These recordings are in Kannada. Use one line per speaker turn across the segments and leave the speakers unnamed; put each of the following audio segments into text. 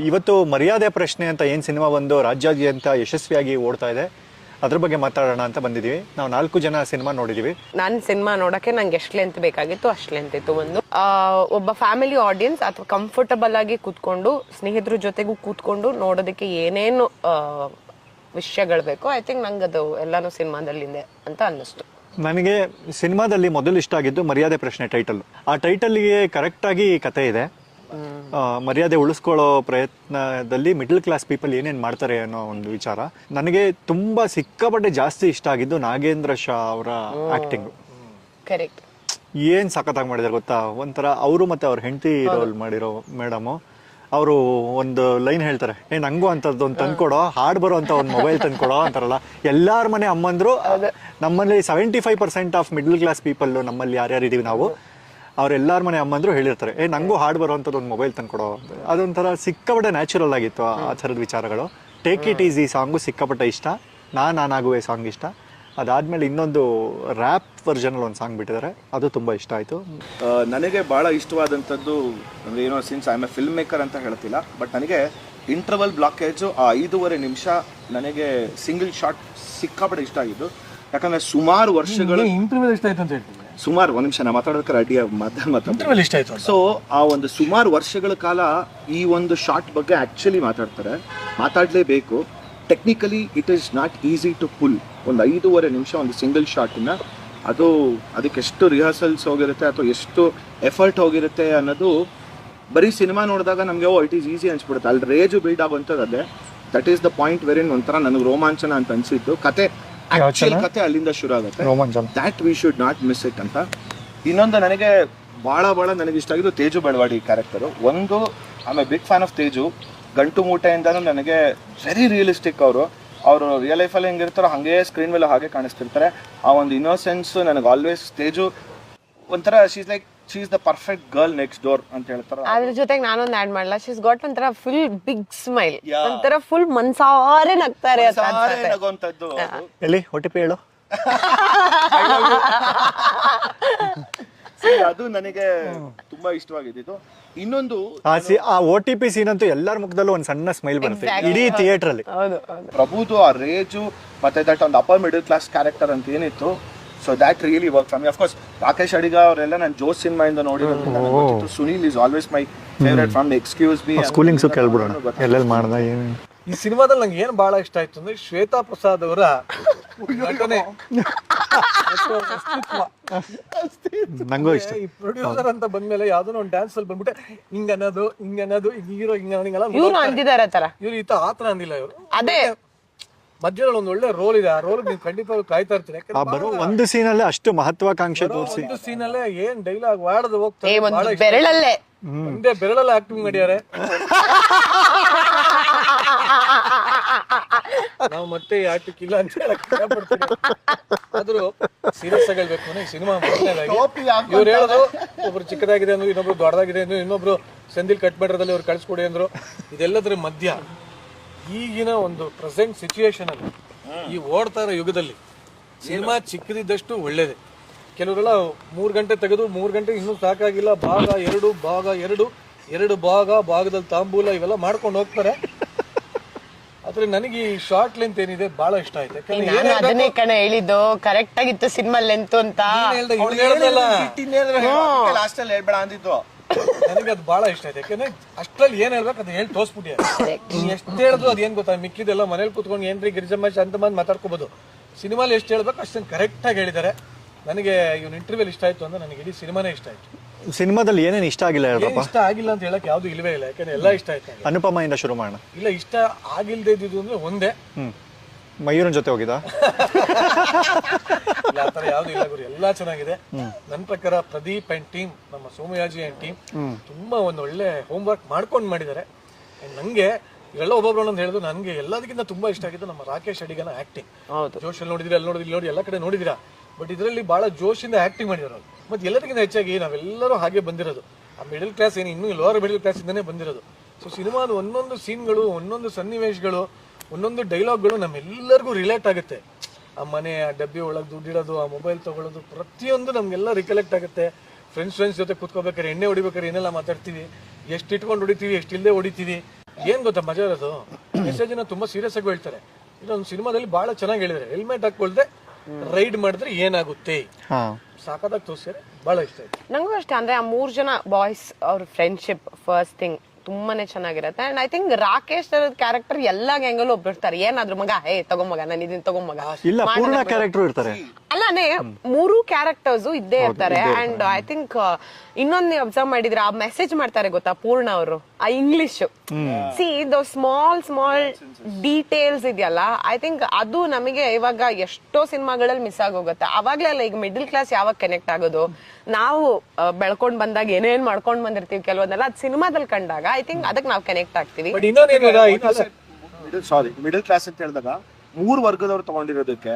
ಇವತ್ತು ಮರ್ಯಾದೆ ಪ್ರಶ್ನೆ ಅಂತ ಏನು ಸಿನಿಮಾ ಬಂದು ರಾಜ್ಯಾದ್ಯಂತ ಯಶಸ್ವಿಯಾಗಿ ಓಡ್ತಾ ಇದೆ, ಅದ್ರ ಬಗ್ಗೆ ಮಾತಾಡೋಣ ಅಂತ ಬಂದಿದ್ದೀವಿ. ನಾವು 4 ಜನ ಸಿನಿಮಾ ನೋಡಿದೀವಿ.
ನಾನು ಸಿನಿಮಾ ನೋಡಕ್ಕೆ ನಂಗೆ ಎಷ್ಟು ಲೆಂತ್ ಬೇಕಾಗಿತ್ತು ಅಷ್ಟು ಲೆಂತ್ ಇತ್ತು. ಒಬ್ಬ ಫ್ಯಾಮಿಲಿ ಆಡಿಯನ್ಸ್ ಅಥವಾ ಕಂಫರ್ಟಬಲ್ ಆಗಿ ಕೂತ್ಕೊಂಡು ಸ್ನೇಹಿತರ ಜೊತೆಗೂ ಕೂತ್ಕೊಂಡು ನೋಡೋದಕ್ಕೆ ಏನೇನು ವಿಷಯಗಳು ಬೇಕೋ ಐ ಥಿಂಕ್ ನಂಗೆ ಅದು ಎಲ್ಲಾನು ಸಿನಿಮಾದಲ್ಲಿದೆ ಅಂತ ಅನ್ನಿಸ್ತು.
ನನಗೆ ಸಿನಿಮಾದಲ್ಲಿ ಮೊದಲು ಇಷ್ಟ ಆಗಿದ್ದು ಮರ್ಯಾದೆ ಪ್ರಶ್ನೆ ಟೈಟಲ್. ಆ ಟೈಟಲ್ಗೆ ಕರೆಕ್ಟಾಗಿ ಕತೆ ಇದೆ. ಮರ್ಯಾದೆ ಉಳಿಸ್ಕೊಳ್ಳೋ ಪ್ರಯತ್ನದಲ್ಲಿ ಮಿಡಲ್ ಕ್ಲಾಸ್ ಪೀಪಲ್ ಏನೇನು ಮಾಡ್ತಾರೆ ಅನ್ನೋ ಒಂದು ವಿಚಾರ ನನಗೆ ತುಂಬಾ ಸಿಕ್ಕಾಪಟ್ಟೆ ಜಾಸ್ತಿ ಇಷ್ಟ ಆಗಿದ್ದು. ನಾಗೇಂದ್ರ ಶಾ ಅವರ ಆಕ್ಟಿಂಗ್
ಕರೆಕ್ಟ್
ಏನ್ ಸಖತ್ತಾಗಿ ಮಾಡಿದಾರೆ ಗೊತ್ತಾ. ಒಂಥರ ಅವರು ಮತ್ತೆ ಅವ್ರ ಹೆಂಡತಿ ರೋಲ್ ಮಾಡಿರೋ ಮೇಡಮು, ಅವರು ಒಂದು ಲೈನ್ ಹೇಳ್ತಾರೆ, ನಂಗೂ ಅಂತದ್ದು ಒಂದು ತಂದ್ಕೊಡೋ, ಹಾಡ್ ಬರೋ ಅಂತ ಒಂದು ಮೊಬೈಲ್ ತಂದ್ಕೊಡೋ ಅಂತಾರಲ್ಲ. ಎಲ್ಲಾರ ಮನೆ ಅಮ್ಮಂದ್ರು, ನಮ್ಮಲ್ಲಿ 75% ಆಫ್ ಮಿಡಲ್ ಕ್ಲಾಸ್ ಪೀಪಲ್ ನಮ್ಮಲ್ಲಿ ಯಾರ್ಯಾರಿದೀವಿ ನಾವು, ಅವ್ರೆಲ್ಲಾರ ಮನೆ ಅಮ್ಮಂದ್ರು ಹೇಳಿರ್ತಾರೆ, ನಂಗೂ ಹಾಡ್ ಬರೋ ಅಂಥದ್ದು ಒಂದು ಮೊಬೈಲ್ ತಂದ್ಕೊಡೋ ಅಂತ. ಅದೊಂಥರ ಸಿಕ್ಕಾಪಟ್ಟೆ ನ್ಯಾಚುರಲ್ ಆಗಿತ್ತು ಆ ಥರದ ವಿಚಾರಗಳು. ಟೇಕ್ ಇಟ್ ಈಸಿ ಸಾಂಗು ಸಿಕ್ಕಾಪಟ್ಟೆ ಇಷ್ಟ. ನಾನಾಗುವೆ ಸಾಂಗ್ ಇಷ್ಟ. ಅದಾದ್ಮೇಲೆ ಇನ್ನೊಂದು ರ್ಯಾಪ್ ವರ್ಜನಲ್ಲಿ ಒಂದು ಸಾಂಗ್ ಬಿಟ್ಟಿದ್ದಾರೆ, ಅದು ತುಂಬ ಇಷ್ಟ ಆಯಿತು.
ನನಗೆ ಭಾಳ ಇಷ್ಟವಾದಂಥದ್ದು ಅಂದರೆ ಏನೋ, since I am A film maker ಅಂತ ಹೇಳ್ತಿಲ್ಲ, ಬಟ್ ನನಗೆ ಇಂಟರ್ವಲ್ ಬ್ಲಾಕೇಜು ಆ 5.5 ನಿಮಿಷ ನನಗೆ ಸಿಂಗಲ್ ಶಾಟ್ ಸಿಕ್ಕಾಪಟ್ಟೆ ಇಷ್ಟ ಆಗಿದ್ದು. ಯಾಕಂದರೆ ಸುಮಾರು ವರ್ಷಗಳು
ಇಂಟರ್ವಲ್ ಇಷ್ಟ ಆಯ್ತು ಅಂತ ಹೇಳ್ತೀನಿ.
ಸುಮಾರು ಒಂದು ನಿಮಿಷ ನಾವು ಮಾತಾಡೋದಕ್ಕೆ ರೆಡಿ
ಇಂಟರ್ವಲ್ ಇಷ್ಟ ಆಯ್ತು.
ಸೊ ಆ ಒಂದು ಸುಮಾರು ವರ್ಷಗಳ ಕಾಲ ಈ ಒಂದು ಶಾಟ್ ಬಗ್ಗೆ ಆ್ಯಕ್ಚುಲಿ ಮಾತಾಡಲೇಬೇಕು. Technically it is not easy to pull. ಒಂದು 5.5 ನಿಮಿಷ ಒಂದು ಸಿಂಗಲ್ ಶಾಟನ್ನ ಅದಕ್ಕೆ ಎಷ್ಟು ರಿಹರ್ಸಲ್ಸ್ ಹೋಗಿರುತ್ತೆ ಅಥವಾ ಎಷ್ಟು ಎಫರ್ಟ್ ಹೋಗಿರುತ್ತೆ ಅನ್ನೋದು ಬರೀ ಸಿನಿಮಾ ನೋಡಿದಾಗ ನಮಗೆ ಇಟ್ ಈಸ್ ಈಸಿ ಅನ್ಸ್ಬಿಡುತ್ತೆ. ಅಲ್ಲಿ ರೇಜು ಬಿಲ್ಡ್ ಆಗುವಂಥದ್ದು ಅದೇ. ದಟ್ ಈಸ್ ದ ಪಾಯಿಂಟ್ ವೆರಿನ್ ಒಂಥರ ನನಗೆ ರೋಮಾಂಚನ ಅಂತ ಅನಿಸಿದ್ದು. ಕತೆ ಅಲ್ಲಿಂದ ಶುರು ಆಗುತ್ತೆ. That we should not miss it ಅಂತ. ಇನ್ನೊಂದು ನನಗೆ ಭಾಳ ನನಗೆ ಇಷ್ಟ ಆಗಿದ್ದು ತೇಜು ಬೆಳವಾಡಿ ಕ್ಯಾರೆಕ್ಟರು. ಒಂದು I am a big fan of Teju. ಗಂಟು ಮೂಟೆಯಿಂದನೂ ನನಗೆ ವೆರಿ ರಿಯಲಿಸ್ಟಿಕ್. ಅವರು ರಿಯಲ್ ಲೈಫಲ್ಲಿ ಹೆಂಗಿರ್ತಾರೋ ಹಾಗೆ ಸ್ಕ್ರೀನ್ ಮೇಲೆ ಹಾಗೆ ಕಾಣಿಸ್ತಿರ್ತಾರೆ. ಆ ಒಂದು ಇನ್ನೋಸೆನ್ಸ್ ನನಗೆ ಆಲ್ವೇಸ್ ತೇಜು ಒಂಥರ she is the perfect girl next door ಅಂತ ಹೇಳ್ತಾರೆ.
ಅದ್ರ ಜೊತೆಗೆ ನಾನೊಂದು ಆಡ್ ಮಾಡಲ್ಲ, ಶಿ ಇಸ್ ಗಾಟ್ ಒಂಥರ ಫುಲ್ ಬಿಗ್ ಸ್ಮೈಲ್, ಒಂಥರ ಫುಲ್ ಮನ್ಸಾರೆ ನಗ್ತಾರೆ
ನಗುವಂಥದ್ದು.
ಎಲ್ಲಿ OTP ಹೇಳು.
ಅದು ನನಗೆ ತುಂಬಾ ಇಷ್ಟವಾಗಿದ್ದು. ಇನ್ನೊಂದು
ಆ OTP ಸೀನ್ ಅಂತೂ ಎಲ್ಲರ ಮುಖದಲ್ಲೂ ಒಂದು ಸಣ್ಣ ಸ್ಮೈಲ್ ಬರುತ್ತೆ ಇಡೀ ಥಿಯೇಟರ್ ಅಲ್ಲಿ.
ಪ್ರಭುದು ಆ ರೇಜು ಮತ್ತೆ ದಟ್ ಒಂದು ಅಪ್ಪರ್ ಮಿಡಲ್ ಕ್ಲಾಸ್ ಕ್ಯಾರೆಕ್ಟರ್ ಅಂತ ಏನಿತ್ತು, so that really work for me. Of course Rakesh Adiga ಅವರೆಲ್ಲ ನಾನು ಜೋಶ್ ಸಿನಿಮಾಯಿಂದ ನೋಡಿರೋದ್ರಿಂದ. Sunil is always my favourite from excuse me.
ಸ್ಕೂಲಿಂಗ್ಸು ಕೇಳ್ಬಿಡೋಣ ಎಲ್ಲೆಲ್ಲಿ ಮಾಡ್ದ ಏನು.
ಈ ಸಿನಿಮಾದಲ್ಲಿ ನಂಗೆ ಏನು ಬಹಳ ಇಷ್ಟ ಆಯ್ತು ಅಂದ್ರೆ ಶ್ವೇತಾ ಪ್ರಸಾದ್ ಅವರ ನಟನೆ,
ನಂಗೂ ಇಷ್ಟ.
ಈ ಪ್ರೊಡ್ಯೂಸರ್ ಅಂತ ಬಂದ್ಮೇಲೆ ಯಾವ್ದೋ ಒಂದು ಡ್ಯಾನ್ಸ್ ಅಲ್ಲಿ ಬಂದ್ಬಿಟ್ಟೆ ಹಿಂಗನ್ನೋದು ಹೀರೋ ಹಿಂಗೆಲ್ಲ
ಇವ್ರು ಅಂದಿದ್ದಾರೆ ತರ,
ಇವ್ರು ಆತರ ಅಂದಿಲ್ಲ. ಇವರು
ಅದೇ
ಮಧ್ಯದಲ್ಲಿ ಒಂದು ಒಳ್ಳೆ ರೋಲ್ ಇದೆ. ಆ ರೋಲ್ ನೀವು ಖಂಡಿತವಾಗ್ಲೂ ಕಾಯ್ತಾ ಇರ್ತೀನಿ.
ಬರೋ ಒಂದು ಸೀನಲ್ಲೇ ಅಷ್ಟು ಮಹತ್ವಾಕಾಂಕ್ಷೆ ತೋರಿಸಿ,
ಒಂದು ಸೀನಲ್ಲೇ ಏನ್ ಡೈಲಾಗ್ ವಾಡದು ಹೋಗ್ತಾರೆ.
ಬೆರಳಲ್ಲೇ
ಒಂದೇ ಬೆರಳಲ್ಲಿ ಆಕ್ಟಿಂಗ್ ಮಾಡ್ಯಾರೆ. ನಾವು ಮತ್ತೆ ಆಕ್ಟಿಂಗ್ ಇಲ್ಲ ಅಂತ ಹೇಳಕ್ ಇಷ್ಟಪಡ್ತೀನಿ. ಆದ್ರೂ ಸೀರಿಯಸ್ ಆಗಿ ಹೇಳ್ಬೇಕು ಅಂದ್ರೆ ಸಿನಿಮಾ ಇವ್ರು ಹೇಳೋದು ಒಬ್ರು ಚಿಕ್ಕದಾಗಿದೆ ಅಂದ್ರು, ಇನ್ನೊಬ್ರು ದೊಡ್ಡದಾಗಿದೆ ಅಂದ್ರು, ಇನ್ನೊಬ್ರು ಸೆಂದಿಲ್ ಕಟ್ ಮಾಡ್ರದಲ್ಲಿ ಅವ್ರು ಕಳ್ಸ್ಕೊಡಿ ಅಂದ್ರು. ಇದೆಲ್ಲದ್ರ ಮಧ್ಯ ಈಗಿನ ಒಂದು ಪ್ರೆಸೆಂಟ್ ಸಿಚುಯೇಷನ್ ಅಲ್ಲಿ, ಈ ಓಡ್ತಾ ಇರೋ ಯುಗದಲ್ಲಿ ಸಿನಿಮಾ ಚಿಕ್ಕದಿದ್ದಷ್ಟು ಒಳ್ಳೇದೆ. ಕೆಲವರೆಲ್ಲ 3 ಗಂಟೆ ತೆಗೆದು 3 ಗಂಟೆ ಇನ್ನೂ ಸಾಕಾಗಿಲ್ಲ, ಭಾಗ 2 ಭಾಗದಲ್ಲಿ ತಾಂಬೂಲ ಇವೆಲ್ಲ ಮಾಡ್ಕೊಂಡು ಹೋಗ್ತಾರೆ. ಆದ್ರೆ ನನಗೆ ಈ ಶಾರ್ಟ್ ಲೆಂತ್ ಏನಿದೆ ಬಹಳ ಇಷ್ಟ ಆಯ್ತು.
ಅದನ್ನೇ ಕಣ ಹೇಳಿದ್ದು, ಕರೆಕ್ಟ್ ಆಗಿತ್ತು ಸಿನಿಮಾ ಲೆಂತ್ ಅಂತ.
ನನಗೆ ಅದು ಬಹಳ ಇಷ್ಟ ಆಯ್ತು. ಯಾಕಂದ್ರೆ ಅಷ್ಟ್ರಲ್ಲಿ ಏನ್ ಹೇಳ್ಬೇಕು ಅದು ಹೇಳಿ ತೋರ್ಸ್ಬಿಟ್ಟಿಯ. ನೀನ್ ಎಷ್ಟು ಹೇಳಿದ್ರು ಅದೇನ್ ಗೊತ್ತಾ, ಮಿಕ್ಕಿದೆಲ್ಲ ಮನೇಲಿ ಕುತ್ಕೊಂಡು ಏನ್ರಿ ಗಿರಿಜಮ್ಮ ಶಾಂತಮ್ಮ ಮಾತಾಡ್ಕೋಬಹುದು. ಸಿನಿಮಾಲಿ ಎಷ್ಟು ಹೇಳ್ಬೇಕು ಅಷ್ಟೊಂದು ಕರೆಕ್ಟ್ ಆಗಿ ಹೇಳಿದ್ದಾರೆ. ನನಗೆ ಇವನ್ ಇಂಟರ್ವ್ಯೂ ಇಷ್ಟ ಆಯ್ತು ಅಂದ್ರೆ ನನಗೆ ಇಡೀ ಸಿನಿಮಾನೇ ಇಷ್ಟ ಆಯ್ತು.
ಸಿನಿಮಾದಲ್ಲಿ ಏನೇನು ಇಷ್ಟ ಆಗಿಲ್ಲ
ಇಷ್ಟ ಆಗಿಲ್ಲ ಅಂತ ಹೇಳಕ್ ಯಾವ್ದು ಇಲ್ವೇ ಇಲ್ಲ. ಯಾಕಂದ್ರೆ ಎಲ್ಲ ಇಷ್ಟ ಆಯ್ತು.
ಅನುಪಮ ಶುರು ಮಾಡೋಣ.
ಇಲ್ಲ, ಇಷ್ಟ ಆಗಿಲ್ದೇ ಇದ್ದಿದ್ದು ಅಂದ್ರೆ ಒಂದೇ,
ಮಯೂರನ್ ಜೊತೆ ಹೋಗಿದ್ದ.
ಇಲ್ಲ, ಆತರ ಯಾವ್ದು ಇಲ್ಲ ಗುರು, ಎಲ್ಲಾ ಚೆನ್ನಾಗಿದೆ. ನನ್ನ ಪ್ರಕಾರ ಪ್ರದೀಪ್ ಅಂಡ್ ಟೀಮ್, ನಮ್ಮ ಸೋಮಯಾಜಿ ಅಂಡ್ ಟೀಮ್ ತುಂಬಾ ಒಂದು ಒಳ್ಳೆ ಹೋಮ್ ವರ್ಕ್ ಮಾಡ್ಕೊಂಡು ಮಾಡಿದ್ದಾರೆ. ನಂಗೆ ಇವೆಲ್ಲ ಒಬ್ಬೊಬ್ರು ಅಂತ ಹೇಳಿದ್ರು, ನನಗೆ ಎಲ್ಲದಕ್ಕಿಂತ ತುಂಬಾ ಇಷ್ಟ ಆಗಿದ್ದು ನಮ್ಮ ರಾಕೇಶ್ ಅಡಿಗನ ಆಕ್ಟಿಂಗ್. ಜೋಶ್ ಅಲ್ಲಿ ನೋಡಿದ್ರಿ, ಅಲ್ಲಿ ನೋಡಿದ್ರಿ, ನೋಡಿ ಎಲ್ಲ ಕಡೆ ನೋಡಿದಿರಾ. ಬಟ್ ಇದರಲ್ಲಿ ಬಹಳ ಜೋಶಿಂದ ಆಕ್ಟಿಂಗ್ ಮಾಡಿದ್ರು. ಮತ್ತೆ ಎಲ್ಲದಕ್ಕಿಂತ ಹೆಚ್ಚಾಗಿ ನಾವೆಲ್ಲರೂ ಹಾಗೆ ಬಂದಿರೋದು. ಆ ಮಿಡಲ್ ಕ್ಲಾಸ್ ಏನು ಇನ್ನೂ ಲೋವರ್ ಮಿಡಲ್ ಕ್ಲಾಸ್ ಇಂದಾನೆ ಬಂದಿರೋದು. ಸೊ ಸಿನಿಮಾದ ಒಂದೊಂದು ಸೀನ್ಗಳು, ಒಂದೊಂದು ಸನ್ನಿವೇಶಗಳು, ಒಂದೊಂದು ಡೈಲಾಗ್ಗಳು ನಮ್ಮೆಲ್ಲರಿಗೂ ರಿಲೇಟ್ ಆಗುತ್ತೆ. ಆ ಮನೆ, ಆ ಡಬ್ಬಿ ಒಳಗೆ ದುಡ್ಡಿಡೋದು, ಆ ಮೊಬೈಲ್ ತಗೊಳ್ಳೋದು, ಪ್ರತಿಯೊಂದು ನಮ್ಗೆಲ್ಲ ರಿಕಲೆಕ್ಟ್ ಆಗುತ್ತೆ. ಫ್ರೆಂಡ್ಸ್ ಜೊತೆ ಕೂತ್ಕೋಬೇಕಾದ್ರೆ, ಎಣ್ಣೆ ಹೊಡಿಬೇಕಾದ್ರೆ ಏನೆಲ್ಲ ಮಾತಾಡ್ತೀವಿ, ಎಷ್ಟು ಇಟ್ಕೊಂಡು ಹೊಡಿತೀವಿ, ಎಷ್ಟು ಇಲ್ಲದೆ ಹೊಡಿತೀವಿ. ಏನ್ ಗೊತ್ತಾ ಮಜಾ ಇರೋದು, ಮೆಸೇಜ್ ನ ತುಂಬಾ ಸೀರಿಯಸ್ ಆಗಿ ಹೇಳ್ತಾರೆ. ಇನ್ನೊಂದು ಸಿನಿಮಾದಲ್ಲಿ ಬಹಳ ಚೆನ್ನಾಗಿ ಹೇಳಿದ್ದಾರೆ, ಹೆಲ್ಮೆಟ್ ಹಾಕೊಳ್ದೆ ರೈಡ್ ಮಾಡಿದ್ರೆ ಏನಾಗುತ್ತೆ, ಸಾಕಾದಾಗ ತೋರಿಸಿದ್ರೆ ಬಹಳ ಇಷ್ಟ ಆಯ್ತು.
ನಂಗೂ ಅಷ್ಟೇ, ಅಂದ್ರೆ ಆ 3 ಜನ ಬಾಯ್ಸ್ ಅವ್ರ ಫ್ರೆಂಡ್ಶಿಪ್ ಫಸ್ಟ್ ಥಿಂಗ್ ತುಂಬಾನೇ ಚೆನ್ನಾಗಿರತ್ತೆ. And I think Rakesh character ಎಲ್ಲ ಗ್ಯಾಂಗಲ್ಲೂ ಒಬ್ಬಿರ್ತಾರೆ, ಏನಾದ್ರು ಮಗ ಹೇ ತಗೊಂಬಗ ನಾನು ಇದನ್ನ ತಗೊಂಬಗ
ಇಲ್ಲ, ಪೂರ್ಣ ಕ್ಯಾರೆಕ್ಟರ್ ಇರ್ತಾರೆ.
ಅಲ್ಲಾನೆ 3 ಕ್ಯಾರೆಕ್ಟರ್ಸ್ ಇದ್ದೇ ಇರ್ತಾರೆ. ಅಂಡ್ ಐ ಥಿಂಕ್ ಇನ್ನೊಂದ್ ನೀವು ಅಬ್ಸರ್ವ್ ಮಾಡಿದ್ರೆ ಆ ಮೆಸೇಜ್ ಮಾಡ್ತಾರೆ ಗೊತ್ತಾ ಪೂರ್ಣ ಅವರು, ಆ ಇಂಗ್ಲಿಷ್ ಸಿ ದೋ ಸ್ಮಾಲ್ ಡೀಟೇಲ್ಸ್ ಇದೆಯಲ್ಲ, ಐ ಥಿಂಕ್ ಅದು ನಮಗೆ ಇವಾಗ ಎಷ್ಟೋ ಸಿನಿಮಾಗಳಲ್ಲಿ ಮಿಸ್ ಆಗೋಗುತ್ತೆ. ಅವಾಗ್ಲೇ ಅಲ್ಲ ಈಗ ಮಿಡಲ್ ಕ್ಲಾಸ್ ಯಾವಾಗ ಕನೆಕ್ಟ್ ಆಗೋದು, ನಾವು ಬೆಳ್ಕೊಂಡ್ ಬಂದಾಗ ಏನೇನ್ ಮಾಡ್ಕೊಂಡ್ ಬಂದಿರ್ತೀವಿ ಕೆಲವೊಂದೆಲ್ಲ ಅದ್ ಸಿನಿಮಾದಲ್ಲಿ ಕಂಡಾಗ ಐ ಥಿಂಕ್ ಅದಕ್ಕೆ ನಾವು ಕನೆಕ್ಟ್ ಆಗ್ತೀವಿ.
ಮಿಡಲ್ ಕ್ಲಾಸ್ ಅಂತ ಹೇಳಿದಾಗ 3 ವರ್ಗದವ್ರು ತಗೊಂಡಿರೋದಕ್ಕೆ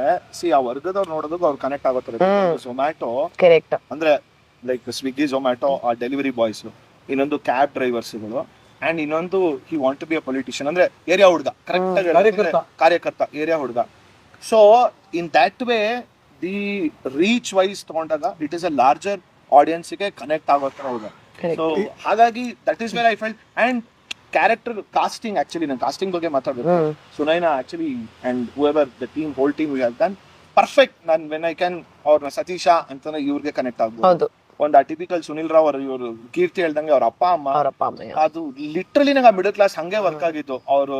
ಆ ವರ್ಗದವ್ರು ನೋಡೋದಕ್ಕೆ ಅವ್ರು ಕನೆಕ್ಟ್ ಆಗೋತಾರೆ. ಝೊಮ್ಯಾಟೊ
ಕರೆಕ್ಟ್
ಅಂದ್ರೆ ಲೈಕ್ ಸ್ವಿಗ್ಗಿ ಝೊಮ್ಯಾಟೊ ಆ ಡೆಲಿವರಿ ಬಾಯ್ಸ್, ಇನ್ನೊಂದು ಕ್ಯಾಬ್ ಡ್ರೈವರ್ಸ್ಗಳು, ಅಂಡ್ ಇನ್ನೊಂದು he want to be a politician ಅಂದ್ರೆ ಏರಿಯಾ ಹುಡುಗ, ಕರೆಕ್ಟ್ ಕಾರ್ಯಕರ್ತ ಏರಿಯಾ ಹುಡುಗ. So in that way the reach wise ತಗೊಂಡಾಗ it is a larger audience ಗೆ ಕನೆಕ್ಟ್ ಆಗೋ ತರ ಹೋದ. ಸೊ ಹಾಗಾಗಿ that is where I felt. And character casting, actually ನಾನು ಕಾಸ್ಟಿಂಗ್ ಬಗ್ಗೆ ಮಾತಾಡಬೇಕು. Sunaina actually and whoever the team, whole team we have done perfect. ನಾನು ವೆನ್ ಐ ಕ್ಯಾನ್ ಅವ್ರನ್ನ ಸತೀಶ ಅಂತಾನೆ ಇವ್ರಿಗೆ ಕನೆಕ್ಟ್ ಆಗ್ಬೋದು. ಒಂದು ಆ ಟಿಪಿಕಲ್ ಸುನಿಲ್ ರಾವ್ ಅವರು, ಇವರು ಕೀರ್ತಿ ಹೇಳ್ದಂಗೆ ಅವ್ರ ಅಪ್ಪ ಅಮ್ಮ, ಅದು ಲಿಟ್ರಲಿ ನಂಗೆ ಮಿಡಲ್ ಕ್ಲಾಸ್ ಹಂಗೆ ವರ್ಕ್ ಆಗಿತ್ತು. ಅವರು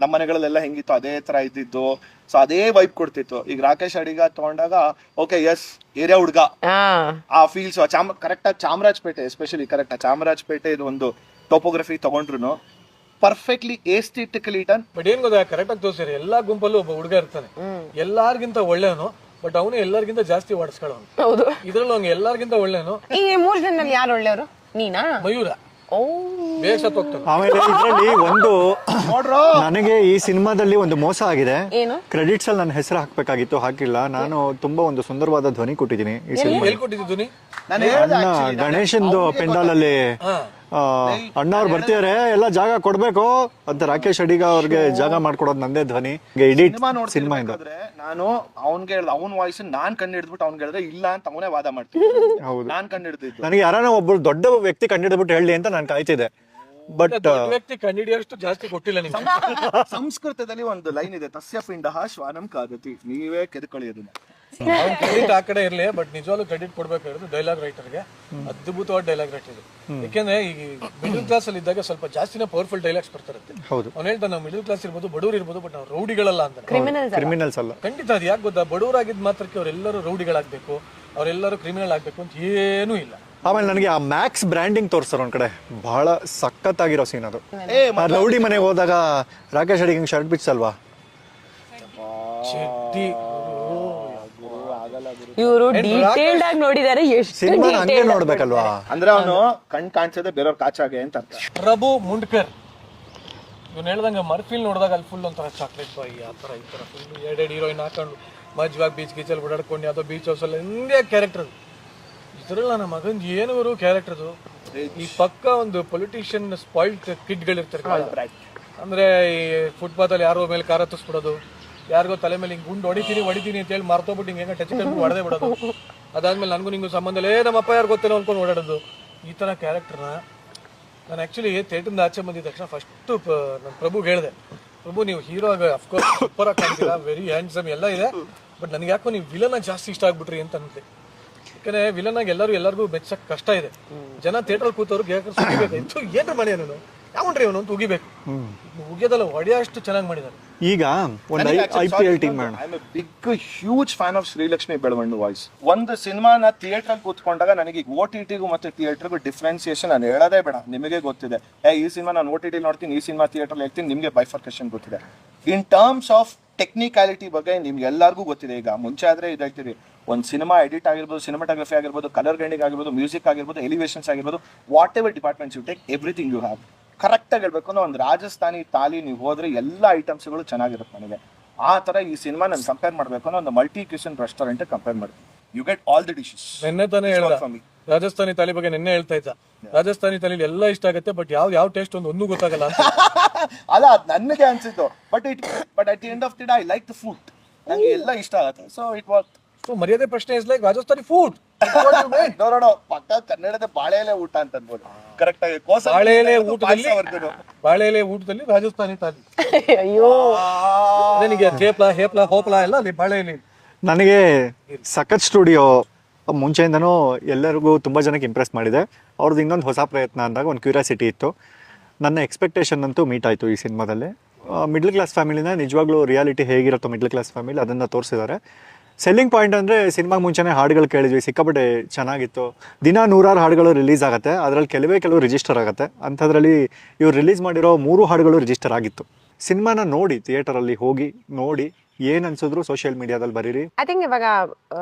ನಮ್ಮ ಮನೆಗಳಲ್ಲೆಲ್ಲ ಹೆಂಗಿತ್ತು ಅದೇ ತರ ಇದ್ದಿದ್ದು. ಸೊ ಅದೇ ವೈಬ್ ಕೊಡ್ತಿತ್ತು. ಈಗ ರಾಕೇಶ್ ಅಡಿಗ ತಗೊಂಡಾಗ ಓಕೆ ಎಸ್ ಏರಿಯಾ ಹುಡುಗ ಆ ಫೀಲ್ಸ್ ಕರೆಕ್ಟ್ ಆಗಿ ಚಾಮರಾಜಪೇಟೆ, ಎಸ್ಪೆಷಲಿ ಕರೆಕ್ಟ್ ಆಗಿ ಚಾಮರಾಜಪೇಟೆ ಇದು ಒಂದು ಟೋಪೋಗ್ರಫಿ ತಗೊಂಡ್ರು ಪರ್ಫೆಕ್ಟ್ಲಿ ಏಸ್ಥೆಟಿಕಲಿ ಡನ್.
ಬಟ್ ಏನ್ ಗೊತ್ತಾ, ಕರೆಕ್ಟ್ ಆಗಿ ತೋರಿಸಿರಿ. ಎಲ್ಲಾ ಗುಂಪಲ್ಲೂ ಒಬ್ಬ ಹುಡುಗ ಇರ್ತಾನೆ, ಎಲ್ಲಾರ್ಗಿಂತ ಒಳ್ಳೆಯವನು, ಬಟ್ ಅವನು ಎಲ್ಲರಿಗಿಂತ ಜಾಸ್ತಿ ಹೊಡ್ಸ್ಕೊಳ್ಳೋನು.
ಹೌದು,
ಇದ್ರಲ್ಲೂ ಹಂಗೆ ಎಲ್ಲಾರ್ಗಿಂತ ಒಳ್ಳೆಯವನು.
ಈ 3 ಜನದಲ್ಲಿ ಯಾರು ಒಳ್ಳೆಯವರು? ನೀನಾ?
ಮಯೂರ ಬೇಗ ಸತ್ತು ಹೋಗ್ತಾನೆ.
ಆಮೇಲೆ ಇದ್ರಲ್ಲಿ ಒಂದು ನನಗೆ ಈ ಸಿನಿಮಾದಲ್ಲಿ ಒಂದು ಮೋಸ ಆಗಿದೆ. ಕ್ರೆಡಿಟ್ಸ್ ಅಲ್ಲಿ ನನ್ನ ಹೆಸರು ಹಾಕ್ಬೇಕಾಗಿತ್ತು, ಹಾಕಿಲ್ಲ. ನಾನು ತುಂಬಾ ಒಂದು ಸುಂದರವಾದ ಧ್ವನಿ ಕೊಟ್ಟಿದ್ದೀನಿ ಈ ಸಿನಿಮಾ.
ಎಲ್ಲಿ ಕೊಟ್ಟಿದ್ದೀನಿ?
ಗಣೇಶಂದು ಪೆಂಡಾಲ್ ಅಲ್ಲಿ ಅಣ್ಣ ಅವ್ರು ಬರ್ತಿದಾರೆ, ಎಲ್ಲ ಜಾಗ ಕೊಡ್ಬೇಕು ಅಂತ ರಾಕೇಶ್ ಅಡಿಗ ಅವ್ರಿಗೆ ಜಾಗ ಮಾಡ್ಕೊಡೋದು ನಂದೇ ಧ್ವನಿ. ಸಿನಿಮಾ ಇಂದ
ನಾನು ಅವ್ನ್ಗೆ ಹೇಳ್ದೆ, ಅವ್ನ ವಾಯ್ಸ್ ನಾನ್ ಕಂಡು ಹಿಡಿದ್ಬಿಟ್ಟು ಅವ್ನ್ಗೆ ಹೇಳಿದ್ರೆ ಇಲ್ಲ ಅಂತ ಅವನೇ ವಾದ ಮಾಡ್ತೀನಿ.
ಹೌದು,
ನಾನ್ ಕಂಡು ಹಿಡಿದಿದ್ದು.
ನನಗೆ ಯಾರನ್ನ ಒಬ್ಬರು ದೊಡ್ಡ ವ್ಯಕ್ತಿ ಕಂಡು ಹಿಡಿದ್ಬಿಟ್ಟು ಹೇಳಿ ಅಂತ ನಾನು ಕಾಯ್ತಿದ್ದೆ. ಬಟ್
ವ್ಯಕ್ತಿ ಕಂಡಿಡಿಯೋಷ್ಟು ಜಾಸ್ತಿ ಕೊಟ್ಟಿಲ್ಲ ನಿಮ್ಗೆ.
ಸಂಸ್ಕೃತದಲ್ಲಿ ಒಂದು ಲೈನ್ ಇದೆ, ತಸ್ಯ ಪಿಂಡ ಶ್ವಾನಂ ಕಾದತಿ, ನೀವೇ ಕೆದಕೊಳ್ಳಿ ಅದನ್ನ.
ಕ್ರೆಡಿಟ್ ಆ ಕಡೆ ಇರ್ಲಿ, ಬಟ್ ನಿಜವಾಗ್ಲೂ ಕ್ರೆಡಿಟ್ ಕೊಡ್ಬೇಕಾಗಿರೋದು ಡೈಲಾಗ್ ರೈಟರ್ಗೆ. ಅದ್ಭುತವಾದ ಡೈಲಾಗ್ ರೈಟರ್. ಯಾಕೆಂದ್ರೆ ಈ ಮಿಡಲ್ ಕ್ಲಾಸ್ ಅಲ್ಲಿ ಇದ್ದಾಗ ಸ್ವಲ್ಪ ಜಾಸ್ತಿನೇ ಪವರ್ಫುಲ್ ಡೈಲಾಗ್ಸ್ ಬರ್ತಿರುತ್ತೆ. ಅವ್ನು ಹೇಳ್ತಾನೆ ನಾವು ಮಿಡಲ್ ಕ್ಲಾಸ್ ಇರ್ಬೋದು, ಬಡವರು ಇರ್ಬೋದು, ಬಟ್ ನಾವು ರೌಡಿಗಳಲ್ಲ ಅಂತ.
ಕ್ರಿಮಿನಲ್ಸ್ ಅಲ್ಲ.
ಖಂಡಿತ ಅದು ಯಾಕೆ ಗೊತ್ತಾ, ಬಡವರಾಗಿದ್ದ ಮಾತ್ರಕ್ಕೆ ಅವರೆಲ್ಲರೂ ರೌಡಿಗಳಾಗಬೇಕು, ಅವರೆಲ್ಲರೂ ಕ್ರಿಮಿನಲ್ ಆಗ್ಬೇಕು ಅಂತ ಏನೂ ಇಲ್ಲ.
ಆಮೇಲೆ ನನಗೆ ಆ ಮ್ಯಾಕ್ಸ್ ಬ್ರ್ಯಾಂಡಿಂಗ್ ತೋರಿಸ್ತಾರೆ ಒಂದ್ ಕಡೆ, ಬಹಳ ಸಖತ್ತಾಗಿರೋ ಸೀನ್ ಅದು. ರೌಡಿ ಮನೆಗೆ ಹೋದಾಗ ರಾಕೇಶ್ ಅಡಿಗೆ ಶರ್ಟ್ ಬಿಚ್ಚಲ್ವಾ,
ಇವರು ಡೀಟೇಲ್ಡ್ ಆಗಿ ನೋಡಿದ್ದಾರೆ. ಎಷ್ಟು
ಸಿನಿಮಾ ಹಂಗೆ ನೋಡ್ಬೇಕಲ್ವಾ,
ಅಂದ್ರೆ ಅವನು ಕಣ್ ಕಾಣಿಸದೆ ಬೇರೆಯವ್ರ ಕಾಚಾಗೆ ಅಂತ ಅರ್ಥ.
ಪ್ರಭು ಮುಂಡ್ಕರ್ ಇವ್ನು ಹೇಳ್ದಂಗೆ ಮರ್ಫಿಲ್ ನೋಡಿದಾಗ ಅಲ್ಲಿ ಫುಲ್ ಒಂಥರ ಚಾಕ್ಲೇಟ್ ಬಾಯಿ ಆ ಥರ ಈ ಥರ ಫುಲ್ 2 ಹೀರೋಯಿನ್ ಹಾಕೊಂಡು ಮಜ್ವಾಗಿ ಬೀಚ್ ಗೀಚಲ್ಲಿ ಓಡಾಡ್ಕೊಂಡು ಯಾವುದೋ ಬೀಚ್ ಹೌಸ್ ಅಲ್ಲಿ ಹಿಂಗೆ ಕ್ಯಾರೆಕ್ಟರ್ ಅದು. ಇದ್ರಲ್ಲ ನನ್ನ ಮಗನ್ ಏನು ಕ್ಯಾರೆಕ್ಟರ್ ಅದು. ಈ ಪಕ್ಕ ಒಂದು ಪೊಲಿಟಿಷಿಯನ್ ಸ್ಪಾಯ್ಲ್ಡ್ ಕಿಡ್ಗಳಿರ್ತಾರೆ, ಅಂದ್ರೆ ಈ ಫುಟ್ಪಾತ್ ಅಲ್ಲಿ ಯಾರೋ ಮೇಲೆ ಕಾರ ಹತ್ತಿಸ್ಬಿಡೋದು, ಯಾರಿಗೋ ತಲೆ ಮೇಲೆ ಹಿಂಗೆ ಗುಂಡು ಹೊಡಿತೀನಿ ಅಂತ ಹೇಳಿ ಮಾರ್ತೋಗ್ಬಿಟ್ಟು ಹಿಂಗೆ ಟಚ್ ಕಟ್ಬಿಟ್ಟು ಹೊಡೆದೇ ಬಿಡೋದು. ಅದಾದ್ಮೇಲೆ ನನಗೂ ನಿಂಗೂ ಸಂಬಂಧ ಇಲ್ಲ, ನಮ್ಮ ಅಪ್ಪ ಯಾರು ಗೊತ್ತೇನೋ ಅನ್ಕೊಂಡು ಓಡಾಡೋದು. ಈ ಥರ ಕ್ಯಾರೆಕ್ಟರ್ನ ನಾನು ಆ್ಯಕ್ಚುಲಿ ಥಿಯೇಟ್ರಿಂದ ಆಚೆ ಬಂದಿದ ತಕ್ಷಣ ಫಸ್ಟು ನನ್ನ ಪ್ರಭುಗೆ ಹೇಳಿದೆ, ಪ್ರಭು ನೀವು ಹೀರೋ ಆಗ ಅಫ್ಕೋರ್ಸ್ ಸೂಪರ್ ಆಗಿ ಕಾಣ್ತೀರಾ, ವೆರಿ ಹ್ಯಾಂಡ್ಸಮ್ ಎಲ್ಲ ಇದೆ, ಬಟ್ ನನಗೆ ಯಾಕೋ ನೀವು ವಿಲನ್ ಜಾಸ್ತಿ ಇಷ್ಟ ಆಗ್ಬಿಟ್ರಿ ಅಂತ ಅಂತೆ. ಯಾಕಂದ್ರೆ ವಿಲನ್ ಆಗಿ ಎಲ್ಲರಿಗೂ ಮೆಚ್ಚಕ್ ಕಷ್ಟ ಇದೆ. ಜನ ಥಿಯೇಟರ್ ಕೂತವ್ರಿಗೆ ಉಗಿಬೇಕಾಯ್ತು, ಏನ್ರ ಮಾಡಿ ನಾನು ಯಾವನ್ರಿ ಅವನು ಅಂತ ಉಗಿಬೇಕು, ಉಗಿಯೋದಲ್ಲ ಹೊಡೆಯೋಷ್ಟು ಚೆನ್ನಾಗಿ ಮಾಡಿದ್ದಾರೆ.
ಈಗ ಒಂದು IPL team
big huge fan of Shrilakshmi Belavannu voice. ಒಂದು ಸಿನಿಮಾನ ಥಿಯೇಟರ್ ಕೂತ್ಕೊಂಡಾಗ ನನಗೆ ಈಗ OTTಗೂ ಮತ್ತೆ ಥಿಯೇಟರ್ಗೂ ಡಿಫ್ರೆನ್ಸಿಯೇಷನ್ ನಾನು ಹೇಳೋದೇ ಬೇಡ, ನಿಮಗೆ ಗೊತ್ತಿದೆ. ಈ ಸಿನಿಮಾ ನಾನು OTT ನೋಡ್ತೀನಿ, ಈ ಸಿನಿಮಾ ಥಿಯೇಟರ್ ಹೇಳ್ತೀನಿ, ನಿಮಗೆ ಬೈಫರ್ಕೇಶನ್ ಗೊತ್ತಿದೆ. ಇನ್ ಟರ್ಮ್ಸ್ ಆಫ್ ಟೆಕ್ನಿಕ್ಯಾಲಿಟಿ ಬಗ್ಗೆ ನಿಮ್ಗೆ ಎಲ್ಲರಿಗೂ ಗೊತ್ತಿದೆ. ಈಗ ಮುಂಚೆ ಆದ್ರೆ ಇದಾಗ್ತೀರಿ, ಒಂದು ಸಿನಿಮಾ ಎಡಿಟ್ ಆಗಿರ್ಬೋದು, ಸಿನಿಮಾಟೋಗ್ರಫಿ ಆಗಿರ್ಬೋದು, ಕಲರ್ ಗ್ರೇಡಿಂಗ್ ಆಗಿರ್ಬೋದು, ಮ್ಯೂಸಿಕ್ ಆಗಿರ್ಬೋದು, ಎಲಿವೇಷನ್ಸ್ ಆಗಿರ್ಬೋದು, whatever departments you take, everything you have. ಕರೆಕ್ಟಾಗಿ ಹೇಳ್ಬೇಕು ಅಂದ್ರೆ ಒಂದು ರಾಜಸ್ಥಾನಿ ತಾಲಿ ನೀವು ಹೋದ್ರೆ ಎಲ್ಲ ಐಟಮ್ಸ್ಗಳು ಚೆನ್ನಾಗಿರುತ್ತೆ. ನನಗೆ ಆ ಥರ ಈ ಸಿನಿಮಾ ನಾನು ಕಂಪೇರ್ ಮಾಡಬೇಕು ಅಂದ್ರೆ ಒಂದು ಮಲ್ಟಿ ಕ್ಯೂಷನ್ ರೆಸ್ಟೋರೆಂಟ್ ಕಂಪೇರ್ ಮಾಡಿ, you get all the dishes.
ನೆನ್ನೆ ತಾನೇ ಹೇಳ್ದ ರಾಜಸ್ಥಾನಿ ತಾಲಿ ಬಗ್ಗೆ, ನೆನ್ನೆ ಹೇಳ್ತಾ ಇದ್ದ ರಾಜಸ್ಥಾನಿ ತಾಲಿ ಎಲ್ಲ ಇಷ್ಟ ಆಗುತ್ತೆ, ಬಟ್ ಯಾವ ಟೇಸ್ಟ್ ಒಂದು ಗೊತ್ತಾಗಲ್ಲ ಅಂತ.
ಅಲ್ಲ ಅದು ನನಗೆ ಅನ್ಸಿತ್ತು, but at the end of the day I like the food, ನನಗೆ ಎಲ್ಲ ಇಷ್ಟ ಆಗುತ್ತೆ. ಸೊ ಇಟ್ ವಾಸ್
ಸೊ ಮರ್ಯಾದೆ ಪ್ರಶ್ನೆ ಇಸ್ ಲೈಕ್ ರಾಜಸ್ಥಾನಿ ಫುಡ್.
ನೋಡೋಣ ಪಕ್ಕ ಕನ್ನಡದ ಬಾಳೆ ಎಲೆ ಊಟ ಅಂತ ಅನ್ಬೋದು ಕರೆಕ್ಟ್ ಆಗಿ
ಬಾಳೆ ಎಲೆ ಊಟದಲ್ಲಿ ರಾಜಸ್ಥಾನಿ ತಾಲಿ.
ಅಯ್ಯೋ
ನನಗೆ ಥೇಪ್ಲ ಹೇಪ್ಲ ಹೋಪ್ಲ ಎಲ್ಲ ಅಲ್ಲಿ ಬಾಳೆ ಎಲೆ.
ನನಗೆ ಸಖತ್ ಸ್ಟುಡಿಯೋ ಮುಂಚೆಯಿಂದನೂ ಎಲ್ಲರಿಗೂ ತುಂಬ ಜನಕ್ಕೆ ಇಂಪ್ರೆಸ್ ಮಾಡಿದೆ. ಅವ್ರದ್ದು ಇನ್ನೊಂದು ಹೊಸ ಪ್ರಯತ್ನ ಅಂದಾಗ ಒಂದು ಕ್ಯೂರಿಯಾಸಿಟಿ ಇತ್ತು. ನನ್ನ ಎಕ್ಸ್ಪೆಕ್ಟೇಷನ್ ಅಂತೂ ಮೀಟ್ ಆಯಿತು ಈ ಸಿನಿಮಾದಲ್ಲಿ. ಮಿಡ್ಲ್ ಕ್ಲಾಸ್ ಫ್ಯಾಮಿಲಿನ ನಿಜವಾಗ್ಲೂ ರಿಯಾಲಿಟಿ ಹೇಗಿರುತ್ತೋ ಮಿಡ್ಲ್ ಕ್ಲಾಸ್ ಫ್ಯಾಮಿಲಿ ಅದನ್ನು ತೋರಿಸಿದ್ದಾರೆ. ಸೆಲ್ಲಿಂಗ್ ಪಾಯಿಂಟ್ ಅಂದರೆ ಸಿನಿಮಾಗೆ ಮುಂಚೆನೇ ಹಾಡುಗಳು ಕೇಳಿದ್ವಿ, ಸಿಕ್ಕಾಪಟ್ಟೆ ಚೆನ್ನಾಗಿತ್ತು. ದಿನ 100 ಹಾಡುಗಳು ರಿಲೀಸ್ ಆಗುತ್ತೆ, ಅದರಲ್ಲಿ ಕೆಲವು ರಿಜಿಸ್ಟರ್ ಆಗುತ್ತೆ. ಅಂಥದ್ರಲ್ಲಿ ಇವ್ರು ರಿಲೀಸ್ ಮಾಡಿರೋ 3 ಹಾಡುಗಳು ರಿಜಿಸ್ಟರ್ ಆಗಿತ್ತು. ಸಿನಿಮಾನ ನೋಡಿ ಥಿಯೇಟರಲ್ಲಿ ಹೋಗಿ ನೋಡಿ ಏನು ಅನ್ಸಿದ್ರು ಸೋಷಿಯಲ್ ಮೀಡಿಯಾದಲ್ಲಿ ಬರೀರಿ.
ಐ ಥಿಂಕ್ ಇವಾಗ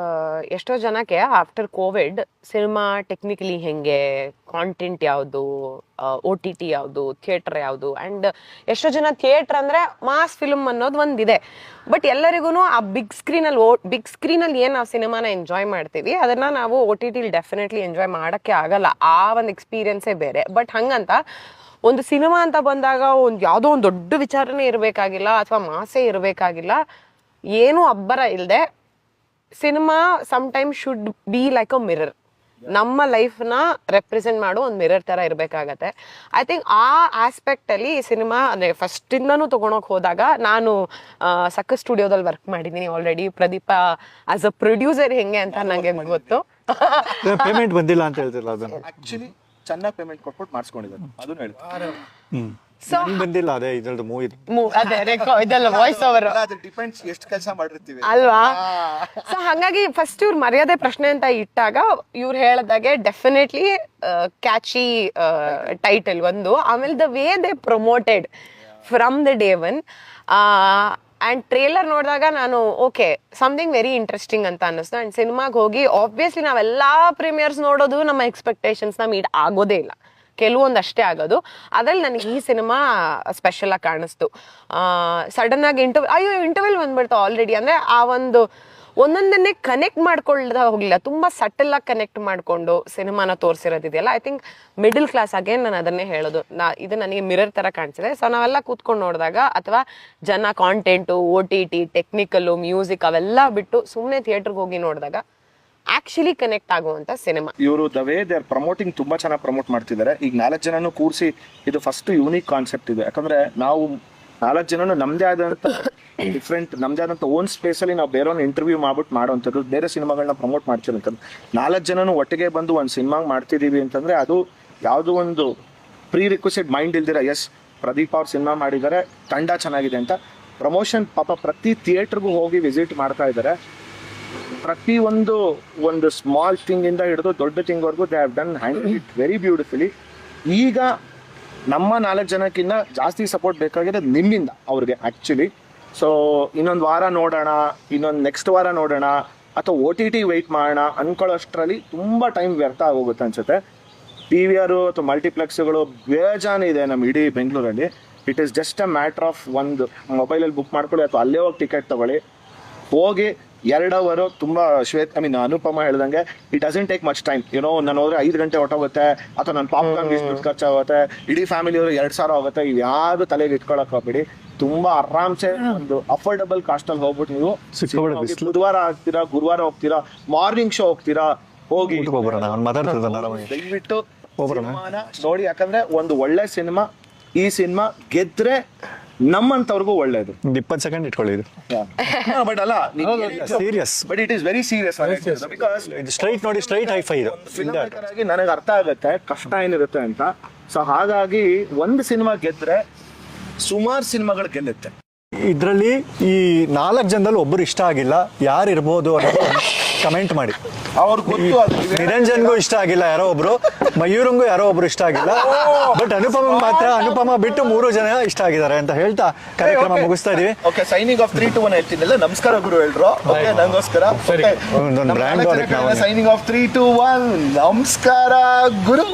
ಎಷ್ಟೋ ಜನಕ್ಕೆ ಆಫ್ಟರ್ ಕೋವಿಡ್ ಸಿನಿಮಾ ಟೆಕ್ನಿಕಲಿ ಹೆಂಗೆ, ಕಾಂಟೆಂಟ್ ಯಾವುದು, OTT ಯಾವುದು, ಥಿಯೇಟರ್ ಯಾವುದು, ಆ್ಯಂಡ್ ಎಷ್ಟೋ ಜನ ಥಿಯೇಟರ್ ಅಂದರೆ ಮಾಸ್ ಫಿಲ್ಮ್ ಅನ್ನೋದು ಒಂದಿದೆ. ಬಟ್ ಎಲ್ಲರಿಗೂ ಆ ಬಿಗ್ ಸ್ಕ್ರೀನಲ್ಲಿ ಏನು ನಾವು ಸಿನಿಮಾನ ಎಂಜಾಯ್ ಮಾಡ್ತೀವಿ ಅದನ್ನು ನಾವು OTT ಡೆಫಿನೆಟ್ಲಿ ಎಂಜಾಯ್ ಮಾಡೋಕ್ಕೆ ಆಗಲ್ಲ. ಆ ಒಂದು ಎಕ್ಸ್ಪೀರಿಯನ್ಸೇ ಬೇರೆ. ಬಟ್ ಹಂಗಂತ ಒಂದು ಸಿನಿಮಾ ಅಂತ ಬಂದಾಗ ಯಾವುದೋ ಒಂದು ದೊಡ್ಡ ವಿಚಾರನೇ ಇರಬೇಕಾಗಿಲ್ಲ ಅಥವಾ ಮಾಸೇ ಇರಬೇಕಾಗಿಲ್ಲ, ಏನೂ ಅಬ್ಬರ ಇಲ್ಲದೆ cinema sometime should be like a mirror. ನಮ್ಮ ಲೈಫ್ನ ರೆಪ್ರೆಸೆಂಟ್ ಮಾಡೋ ಒಂದು ಮಿರರ್ ಥರ ಇರಬೇಕಾಗತ್ತೆ. ಐ ಥಿಂಕ್ ಆ ಆಸ್ಪೆಕ್ಟಲ್ಲಿ ಈ ಸಿನಿಮಾ ಅಂದರೆ ಫಸ್ಟಿಂದನೂ ತೊಗೊಳಕ್ಕೆ ಹೋದಾಗ ನಾನು ಸಕ್ಕ ಸ್ಟುಡಿಯೋದಲ್ಲಿ ವರ್ಕ್ ಮಾಡಿದ್ದೀನಿ already. Pradeep as a producer ಹೆಂಗೆ ಅಂತ ನನಗೆ ಗೊತ್ತು.
ಪೇಮೆಂಟ್ ಬಂದಿಲ್ಲ ಅಂತ ಹೇಳ್ತಿಲ್ಲ, ಅದನ್ನು
ಆಕ್ಚುಲಿ ಚೆನ್ನಾಗಿ ಪೇಮೆಂಟ್ ಕೊಟ್ಬಿಟ್ಟು ಮಾಡಿಸ್ಕೊಂಡಿದ್ದಾರೆ ಅದನ್ನ ಹೇಳ್ತಾರೆ.
ಬಂದಿಲ್ಲ ಅದೇ ಇದ್ರದ್ದು ಮೂವಿ
ಅದೇ ಇದೆಲ್ಲ ವಾಯ್ಸ್ ಓವರ್
ಅದು ಡಿಪೆಂಡ್ಸ್ ಎಷ್ಟು ಕೆಲಸ ಮಾಡಿರ್ತೀವಿ
ಅಲ್ವಾ. ಸೊ ಹಾಗಾಗಿ ಫಸ್ಟ್ ಇವ್ರು ಮರ್ಯಾದೆ ಪ್ರಶ್ನೆ ಅಂತ ಇಟ್ಟಾಗ ಇವ್ರು ಹೇಳ್ದಾಗೆ ಡೆಫಿನೆಟ್ಲಿ ಕ್ಯಾಚಿ ಟೈಟಲ್ ಒಂದು, ಆಮೇಲೆ the way they promoted from the day one. And trailer ನೋಡಿದಾಗ ನಾನು ಓಕೆ ಸಮಥಿಂಗ್ ವೆರಿ ಇಂಟ್ರೆಸ್ಟಿಂಗ್ ಅಂತ ಅನ್ನಿಸ್ತು. ಆ್ಯಂಡ್ ಸಿನಿಮಾಗೆ ಹೋಗಿ ಆಬ್ವಿಯಸ್ಲಿ ನಾವೆಲ್ಲ ಪ್ರೀಮಿಯರ್ಸ್ ನೋಡೋದು ನಮ್ಮ ಎಕ್ಸ್ಪೆಕ್ಟೇಷನ್ಸ್ನ ಮೀಟ್ ಆಗೋದೇ ಇಲ್ಲ, ಕೆಲವೊಂದು ಅಷ್ಟೇ ಆಗೋದು. ಅದ್ರಲ್ಲಿ ನನಗೆ ಈ ಸಿನಿಮಾ ಸ್ಪೆಷಲ್ ಆಗಿ ಕಾಣಿಸ್ತು. ಸಡನ್ ಆಗಿ ಇಂಟರ್ವ್ಯೂಲ್ ಬಂದ್ಬಿಡ್ತು ಆಲ್ರೆಡಿ. ಅಂದರೆ ಆ ಒಂದೊಂದನ್ನೇ ಕನೆಕ್ಟ್ ಮಾಡ್ಕೊಳ್ದ ಹೋಗಲಿಲ್ಲ, ತುಂಬ ಸಟಲ್ ಆಗಿ ಕನೆಕ್ಟ್ ಮಾಡಿಕೊಂಡು ಸಿನಿಮಾನ ತೋರಿಸಿರೋದಿದೆಯಲ್ಲ. ಐ ಥಿಂಕ್ ಮಿಡಲ್ ಕ್ಲಾಸ್ ಆಗೇನು ನಾನು ಅದನ್ನೇ ಹೇಳೋದು, ಇದು ನನಗೆ ಮಿರರ್ ಥರ ಕಾಣಿಸಿದೆ. ಸೊ ನಾವೆಲ್ಲ ಕೂತ್ಕೊಂಡು ನೋಡಿದಾಗ ಅಥವಾ ಜನ ಕಾಂಟೆಂಟು, OTT, ಟೆಕ್ನಿಕಲ್ಲು, ಮ್ಯೂಸಿಕ್ ಅವೆಲ್ಲ ಬಿಟ್ಟು ಸುಮ್ಮನೆ ಥಿಯೇಟ್ರಿಗೆ ಹೋಗಿ ನೋಡಿದಾಗ ಆಕ್ಚುಲಿ ಕನೆಕ್ಟ್ ಆಗುವಂತ ಸಿನಿಮಾ.
ಇವರು the way they are promoting ತುಂಬಾ ಚೆನ್ನಾಗಿ ಪ್ರಮೋಟ್ ಮಾಡ್ತಿದ್ದಾರೆ. ಈಗ 4 ಜನನು ಕೂರಿಸಿ ಇದು ಫಸ್ಟ್ ಯೂನಿಕ್ ಕಾನ್ಸೆಪ್ಟ್ ಇದೆ. ಯಾಕಂದ್ರೆ ನಾವು 4 ಜನನು ನಮ್ದೇ ಆದಂತ ಡಿಫ್ರೆಂಟ್, ನಮ್ದೇ ಆದಂತ ಓನ್ ಸ್ಪೇಸ್ ಅಲ್ಲಿ ನಾವು ಬೇರೆ ಇಂಟರ್ವ್ಯೂ ಮಾಡ್ಬಿಟ್ಟು ಮಾಡೋವಂಥದ್ದು, ಬೇರೆ ಸಿನಿಮಾಗಳನ್ನ ಪ್ರಮೋಟ್ ಮಾಡ್ತಿರೋಂಥದ್ದು. 4 ಜನನು ಒಟ್ಟಿಗೆ ಬಂದು ಒಂದು ಸಿನಿಮಾ ಮಾಡ್ತಿದೀವಿ ಅಂತಂದ್ರೆ ಅದು ಯಾವುದೋ ಒಂದು ಪ್ರೀ ರಿಕ್ವೆಸ್ಟೆಡ್ ಮೈಂಡ್ ಇಲ್ದಿರ ಎಸ್ ಪ್ರದೀಪ್ ಅವ್ರು ಸಿನಿಮಾ ಮಾಡಿದ್ದಾರೆ, ತಂಡ ಚೆನ್ನಾಗಿದೆ ಅಂತ ಪ್ರಮೋಷನ್ ಪಾಪ ಪ್ರತಿ ಥಿಯೇಟರ್ಗೂ ಹೋಗಿ ವಿಸಿಟ್ ಮಾಡ್ತಾ ಇದ್ದಾರೆ. ಪ್ರತಿ ಒಂದು ಸ್ಮಾಲ್ ಥಿಂಗ್ ಇಂದ ಹಿಡಿದು ದೊಡ್ಡ ಥಿಂಗ್ ವರ್ಗು they have done handle it very beautifully. ಈಗ ನಮ್ಮ 4 ಜನಕ್ಕಿಂತ ಜಾಸ್ತಿ ಸಪೋರ್ಟ್ ಬೇಕಾಗಿದೆ ನಿಮ್ಮಿಂದ ಅವ್ರಿಗೆ ಆಕ್ಚುಲಿ. ಸೊ ಇನ್ನೊಂದು ವಾರ ನೋಡೋಣ, ನೆಕ್ಸ್ಟ್ ವಾರ ನೋಡೋಣ, ಅಥವಾ OTT ವೆಯ್ಟ್ ಮಾಡೋಣ ಅನ್ಕೊಳ್ಳೋಷ್ಟರಲ್ಲಿ ತುಂಬಾ ಟೈಮ್ ವ್ಯರ್ಥ ಆಗೋಗುತ್ತೆ ಅನ್ಸುತ್ತೆ. PVR ಅಥವಾ ಮಲ್ಟಿಪ್ಲೆಕ್ಸ್ಗಳು ಬೇಜಾನಿದೆ ನಮ್ಮ ಇಡೀ ಬೆಂಗಳೂರಲ್ಲಿ. It is just a matter of ಒಂದು ಮೊಬೈಲಲ್ಲಿ ಬುಕ್ ಮಾಡ್ಕೊಳ್ಳಿ ಅಥವಾ ಅಲ್ಲೇ ಹೋಗಿ ಟಿಕೆಟ್ ತಗೊಳ್ಳಿ, ಹೋಗಿ 2 ಅವರ್ ತುಂಬ ಅನುಪಮ ಹೇಳ್ದಂಗೆ it doesn't take much time. ನಾನು ಹೋದ್ರೆ 5 ಗಂಟೆ ಹೊಟ್ಟೋಗುತ್ತೆ, ಅಥವಾ ನನ್ನ ಪಾಪ್ಕಾರ್ನ್ ದುಡ್ಡು ಖರ್ಚಾಗುತ್ತೆ, ಇಡೀ ಫ್ಯಾಮಿಲಿ ಹೋದ್ರೆ 2,000 ಆಗುತ್ತೆ. ಇವು ಯಾವುದು ತಲೆಗೆ ಇಟ್ಕೊಳಕ್ ಹೋಗ್ಬಿಡಿ, ತುಂಬಾ ಆರಾಮ್ಸೆ ಒಂದು ಅಫೋರ್ಡಬಲ್ ಕಾಸ್ಟ್ ಅಲ್ಲಿ ಹೋಗ್ಬಿಟ್ಟು ನೀವು ಬುಧವಾರ ಆಗ್ತೀರಾ, ಗುರುವಾರ ಹೋಗ್ತೀರಾ, ಮಾರ್ನಿಂಗ್ ಶೋ ಹೋಗ್ತೀರಾ, ಹೋಗಿ ದಯವಿಟ್ಟು ನೋಡಿ. ಯಾಕಂದ್ರೆ ಒಂದು ಒಳ್ಳೆ ಸಿನಿಮಾ, ಈ ಸಿನಿಮಾ ಗೆದ್ರೆ ನಮ್ಮಂತವ್ರಿಗೂ ಒಳ್ಳೇದು.
20 ಸೆಕೆಂಡ್ ಇಟ್ಕೊಳ್ಳಿ ಇದು.
ಬಟ್ ಅಲ್ಲ
serious,
but it is very serious because
straight ನೋಡಿ, ಸ್ಟ್ರೈಟ್ ಹೈಫೈ ಇದು.
ನನಗೆ ಅರ್ಥ ಆಗುತ್ತೆ ಕಷ್ಟ ಏನಿರುತ್ತೆ ಅಂತ. ಸೊ ಹಾಗಾಗಿ ಒಂದು ಸಿನಿಮಾ ಗೆದ್ರೆ ಸುಮಾರು ಸಿನಿಮಾಗಳು ಗೆಲ್ಲುತ್ತೆ.
ಇದರಲ್ಲಿ ಈ 4 ಜನದಲ್ಲಿ ಒಬ್ಬರು ಇಷ್ಟ ಆಗಿಲ್ಲ, ಯಾರು ಇರ್ಬೋದು ಅನ್ನೋದು ಕಮೆಂಟ್ ಮಾಡಿ.
ಅವ್ರಿಗೆ ಗೊತ್ತು,
ನಿರಂಜನ್ಗೂ ಇಷ್ಟ ಆಗಿಲ್ಲ ಯಾರೋ ಒಬ್ರು, ಮಯೂರಂಗೂ ಯಾರೋ ಒಬ್ರು ಇಷ್ಟ ಆಗಿಲ್ಲ, ಬಟ್ ಅನುಪಮ ಬಿಟ್ಟು 3 ಜನ ಇಷ್ಟ ಆಗಿದ್ದಾರೆ ಅಂತ ಹೇಳ್ತಾ ಕಾರ್ಯಕ್ರಮ ಮುಗಿಸ್ತಾ ಇದೀವಿ.
ಓಕೆ, ಸೈನಿಂಗ್ ಆಫ್ 3, 2, 1 ಹೇಳ್ತಿದ್ದಲ್ಲ. ನಮಸ್ಕಾರ ಗುರು ಹೇಳ್ರು. ಓಕೆ, ನಂಗೋಸ್ಕರ
ಬ್ರ್ಯಾಂಡ್
ಸೈನಿಂಗ್ ಆಫ್ 3, 2, 1 ನಮಸ್ಕಾರ ಗುರು.